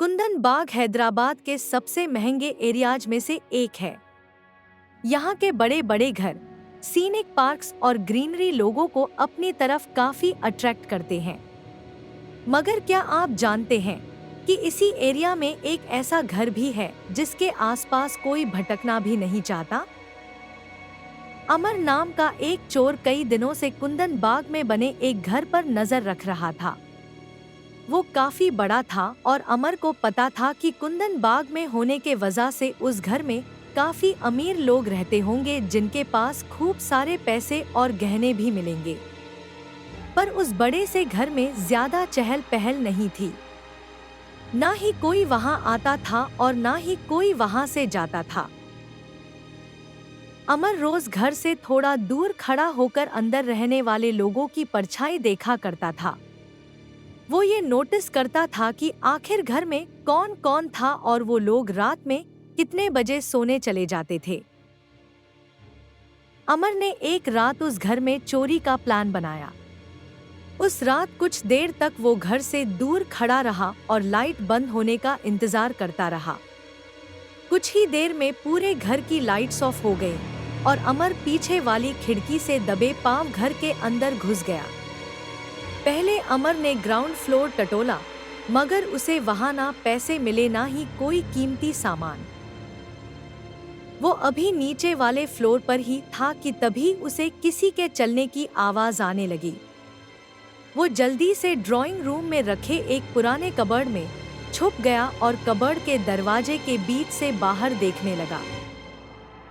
कुंदन बाग हैदराबाद के सबसे महंगे एरियाज में से एक है। यहाँ के बड़े बड़े घर, सीनिक पार्क्स और ग्रीनरी लोगों को अपनी तरफ काफी अट्रैक्ट करते हैं। मगर क्या आप जानते हैं कि इसी एरिया में एक ऐसा घर भी है जिसके आसपास कोई भटकना भी नहीं चाहता? अमर नाम का एक चोर कई दिनों से कुंदन बाग में बने एक घर पर नजर रख रहा था। वो काफी बड़ा था और अमर को पता था कि कुंदन बाग में होने के वजह से उस घर में काफी अमीर लोग रहते होंगे जिनके पास खूब सारे पैसे और गहने भी मिलेंगे। पर उस बड़े से घर में ज्यादा चहल पहल नहीं थी। ना ही कोई वहां आता था और ना ही कोई वहां से जाता था। अमर रोज घर से थोड़ा दूर खड़ा होकर अंदर रहने वाले लोगों की परछाई देखा करता था। वो ये नोटिस करता था कि आखिर घर में कौन कौन था और वो लोग रात में कितने बजे सोने चले जाते थे। अमर ने एक रात उस घर में चोरी का प्लान बनाया। उस रात कुछ देर तक वो घर से दूर खड़ा रहा और लाइट बंद होने का इंतजार करता रहा। कुछ ही देर में पूरे घर की लाइट्स ऑफ हो गई और अमर पीछे वाली खिड़की से दबे पांव घर के अंदर घुस गया। पहले अमर ने ग्राउंड फ्लोर टटोला, मगर उसे वहां ना पैसे मिले ना ही कोई कीमती सामान। वो अभी नीचे वाले फ्लोर पर ही था कि तभी उसे किसी के चलने की आवाज आने लगी। वो जल्दी से ड्राइंग रूम में रखे एक पुराने कबर्ड में छुप गया और कबर्ड के दरवाजे के बीच से बाहर देखने लगा।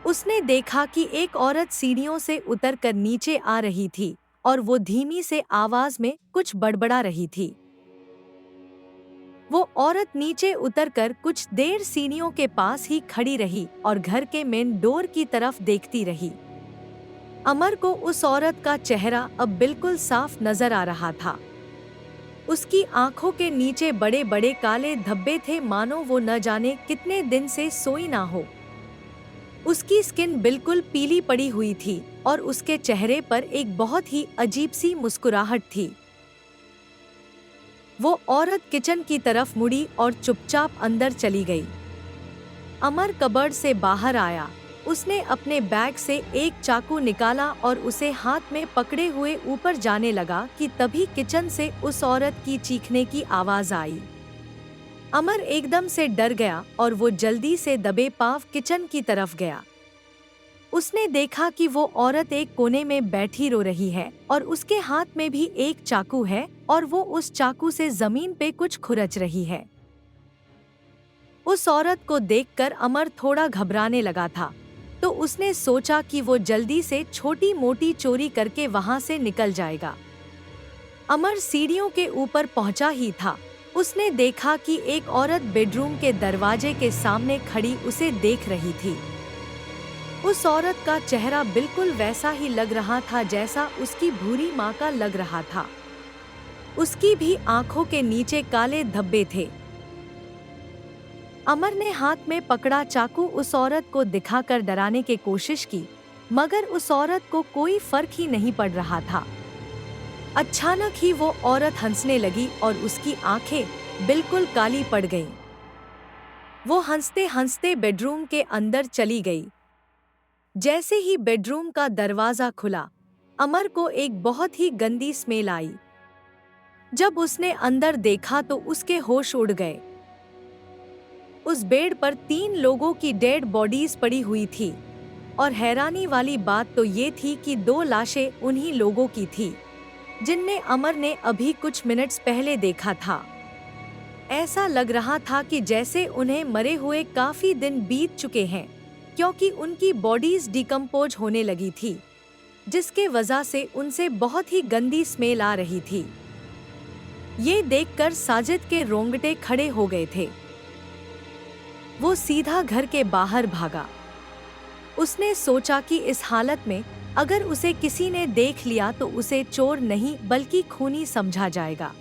उसने देखा कि एक औरत सीढ़ियों से उतरकर नीचे आ रही थी और वो धीमी से आवाज में कुछ बड़बड़ा रही थी। वो औरत नीचे उतरकर कुछ देर सीढ़ियों के पास ही खड़ी रही और घर के मेन डोर की तरफ देखती रही। अमर को उस औरत का चेहरा अब बिल्कुल साफ नजर आ रहा था। उसकी आंखों के नीचे बड़े बड़े काले धब्बे थे, मानो वो न जाने कितने दिन से सोई ना हो। उसकी स्किन बिल्कुल पीली पड़ी हुई थी और उसके चेहरे पर एक बहुत ही अजीब सी मुस्कुराहट थी। वो औरत किचन की तरफ मुड़ी और चुपचाप अंदर चली गई। अमर कबर्ड से बाहर आया। उसने अपने बैग से एक चाकू निकाला और उसे हाथ में पकड़े हुए ऊपर जाने लगा कि तभी किचन से उस औरत की चीखने की आवाज आई। अमर एकदम से डर गया और वो जल्दी से दबे पांव किचन की तरफ गया। उसने देखा कि वो औरत एक कोने में बैठी रो रही है और उसके हाथ में भी एक चाकू है और वो उस चाकू से जमीन पे कुछ खुरच रही है। उस औरत को देखकर अमर थोड़ा घबराने लगा था, तो उसने सोचा कि वो जल्दी से छोटी मोटी चोरी करके वहां से निकल जाएगा। अमर सीढ़ियों के ऊपर पहुंचा ही था, उसने देखा कि एक औरत बेडरूम के दरवाजे के सामने खड़ी उसे देख रही थी। उस औरत का चेहरा बिल्कुल वैसा ही लग रहा था जैसा उसकी भूरी माँ का लग रहा था। उसकी भी आंखों के नीचे काले धब्बे थे। अमर ने हाथ में पकड़ा चाकू उस औरत को दिखाकर डराने की कोशिश की, मगर उस औरत को कोई फर्क ही नहीं पड़ रहा था। अचानक ही वो औरत हंसने लगी और उसकी आंखें बिल्कुल काली पड़ गईं। वो हंसते हंसते बेडरूम के अंदर चली गई। जैसे ही बेडरूम का दरवाजा खुला, अमर को एक बहुत ही गंदी स्मेल आई। जब उसने अंदर देखा तो उसके होश उड़ गए। उस बेड पर 3 लोगों की डेड बॉडीज पड़ी हुई थी और हैरानी वाली बात तो ये थी कि 2 लाशें उन्हीं लोगों की थी जिनने अमर ने अभी कुछ मिनट्स पहले देखा था। ऐसा लग रहा था कि जैसे उन्हें मरे हुए काफी दिन बीत चुके हैं, क्योंकि उनकी बॉडीज डिकम्पोज होने लगी थी, जिसके वजह से उनसे बहुत ही गंदी स्मेल आ रही थी। ये देखकर साजिद के रोंगटे खड़े हो गए थे। वो सीधा घर के बाहर भागा। उसने सोचा कि इस हालत में अगर उसे किसी ने देख लिया तो उसे चोर नहीं बल्कि खूनी समझा जाएगा।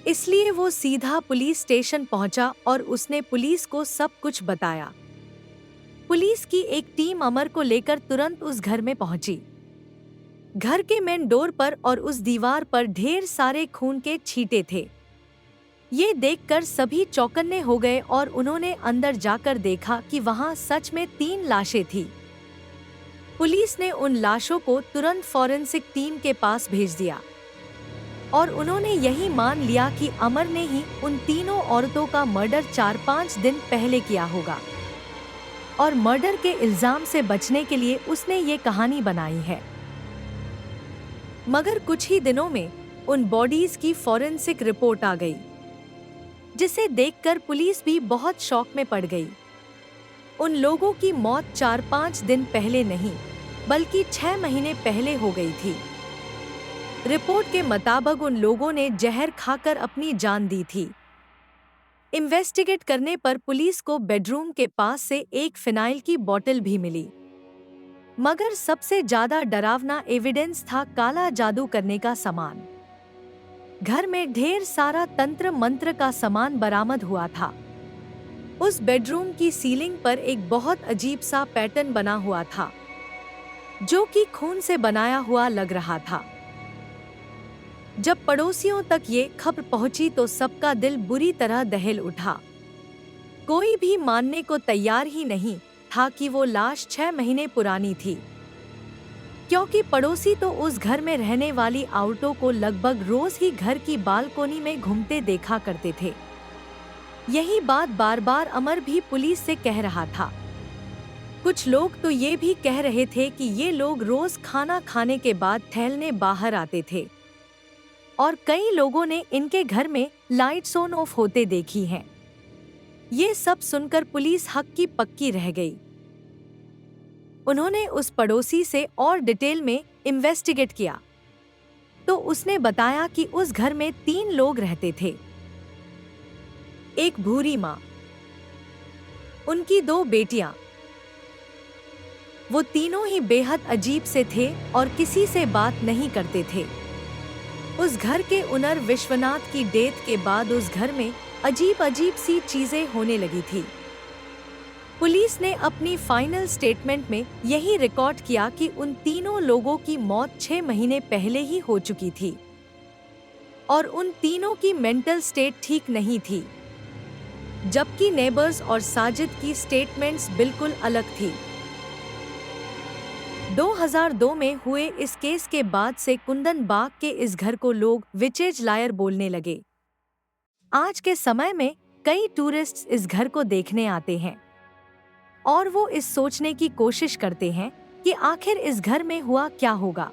इसलिए वो सीधा पुलिस स्टेशन पहुंचा और उसने पुलिस को सब कुछ बताया। पुलिस की एक टीम अमर को लेकर तुरंत उस घर में पहुंची। घर के मेन डोर पर और उस दीवार पर ढेर सारे खून के छींटे थे। ये देखकर सभी चौकन्ने हो गए और उन्होंने अंदर जाकर देखा कि वहां सच में 3 लाशें थी। पुलिस ने उन लाशों को तुरंत फॉरेंसिक टीम के पास भेज दिया और उन्होंने यही मान लिया कि अमर ने ही उन तीनों औरतों का मर्डर 4-5 दिन पहले किया होगा और मर्डर के इल्जाम से बचने के लिए उसने ये कहानी बनाई है। मगर कुछ ही दिनों में उन बॉडीज की फॉरेंसिक रिपोर्ट आ गई, जिसे देखकर पुलिस भी बहुत शॉक में पड़ गई। उन लोगों की मौत 4-5 दिन पहले नहीं बल्कि 6 महीने पहले हो गई थी। रिपोर्ट के मुताबिक उन लोगों ने जहर खाकर अपनी जान दी थी। इन्वेस्टिगेट करने पर पुलिस को बेडरूम के पास से एक फिनाइल की बोतल भी मिली। मगर सबसे ज्यादा डरावना एविडेंस था काला जादू करने का सामान। घर में ढेर सारा तंत्र मंत्र का सामान बरामद हुआ था। उस बेडरूम की सीलिंग पर एक बहुत अजीब सा पैटर्न बना हुआ था, जो कि खून से बनाया हुआ लग रहा था। जब पड़ोसियों तक ये खबर पहुंची तो सबका दिल बुरी तरह दहल उठा। कोई भी मानने को तैयार ही नहीं था कि वो लाश 6 महीने पुरानी थी, क्योंकि पड़ोसी तो उस घर में रहने वाली औरतों को लगभग रोज ही घर की बालकोनी में घूमते देखा करते थे। यही बात बार बार अमर भी पुलिस से कह रहा था। कुछ लोग तो ये भी कह रहे थे कि ये लोग रोज खाना खाने के बाद टहलने बाहर आते थे और कई लोगों ने इनके घर में लाइट्स ऑन ऑफ होते देखी हैं। ये सब सुनकर पुलिस हक्की पक्की रह गई। उन्होंने उस पड़ोसी से और डिटेल में इन्वेस्टिगेट किया तो उसने बताया कि उस घर में 3 लोग रहते थे। एक भूरी माँ, उनकी 2 बेटियां। वो तीनों ही बेहद अजीब से थे और किसी से बात नहीं करते थे। उस घर के ओनर विश्वनाथ की डेथ के बाद उस घर में अजीब अजीब सी चीजें होने लगी थी। पुलिस ने अपनी फाइनल स्टेटमेंट में यही रिकॉर्ड किया कि उन तीनों लोगों की मौत 6 महीने पहले ही हो चुकी थी और उन तीनों की मेंटल स्टेट ठीक नहीं थी, जबकि नेबर्स और साजिद की स्टेटमेंट्स बिल्कुल अलग थी। 2002 में हुए इस केस के बाद से कुंदन बाग के इस घर को लोग विचेज लायर बोलने लगे। आज के समय में कई टूरिस्ट्स इस घर को देखने आते हैं और वो इस सोचने की कोशिश करते हैं कि आखिर इस घर में हुआ क्या होगा।